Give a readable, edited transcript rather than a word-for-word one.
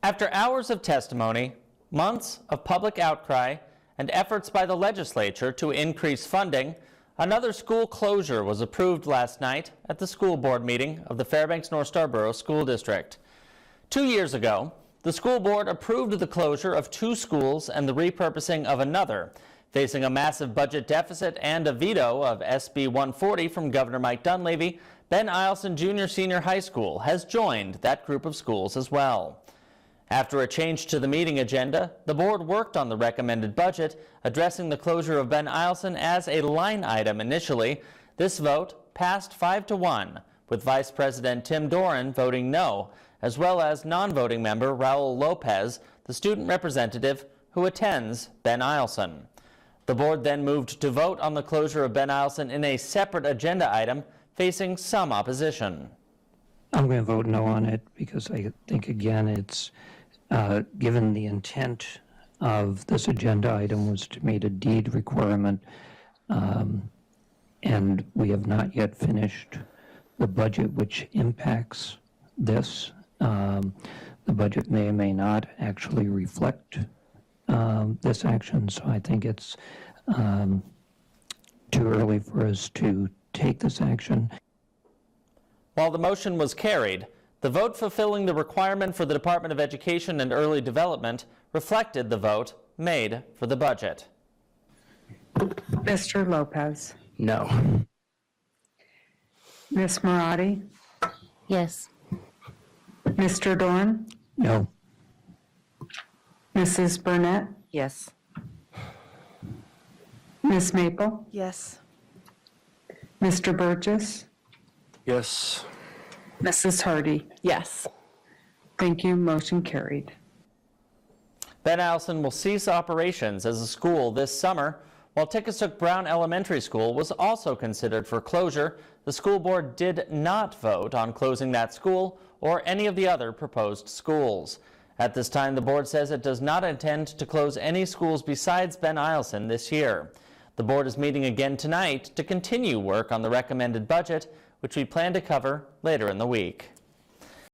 After hours of testimony, months of public outcry, and efforts by the legislature to increase funding, another school closure was approved last night at the school board meeting of the Fairbanks North Starborough School District. 2 years ago, the school board approved the closure of 2 schools and the repurposing of another, facing a massive budget deficit and a veto of SB 140 from Governor Mike Dunleavy. Ben Eielson Jr. Senior High School has joined that group of schools as well. After a change to the meeting agenda, the board worked on the recommended budget, addressing the closure of Ben Eielson as a line item initially. This vote passed 5-1, with Vice President Tim Doran voting no, as well as non-voting member Raul Lopez, the student representative who attends Ben Eielson. The board then moved to vote on the closure of Ben Eielson in a separate agenda item, facing some opposition. I'm going to vote no on it because I think, again, it's given the intent of this agenda item was to meet a deed requirement, and we have not yet finished the budget which impacts this. The budget may or may not actually reflect this action, so I think it's too early for us to take this action. While the motion was carried, the vote fulfilling the requirement for the Department of Education and Early Development reflected the vote made for the budget. Mr. Lopez. No. Ms. Marotti. Yes. Mr. Dorn. No. Mrs. Burnett. Yes. Ms. Maple. Yes. Mr. Burgess. Yes. Mrs. Hardy. Yes. Thank you. Motion carried. Ben Eielson will cease operations as a school this summer. While Tickassook Brown Elementary School was also considered for closure, the school board did not vote on closing that school or any of the other proposed schools. At this time, the board says it does not intend to close any schools besides Ben Eielson this year. The board is meeting again tonight to continue work on the recommended budget, which we plan to cover later in the week.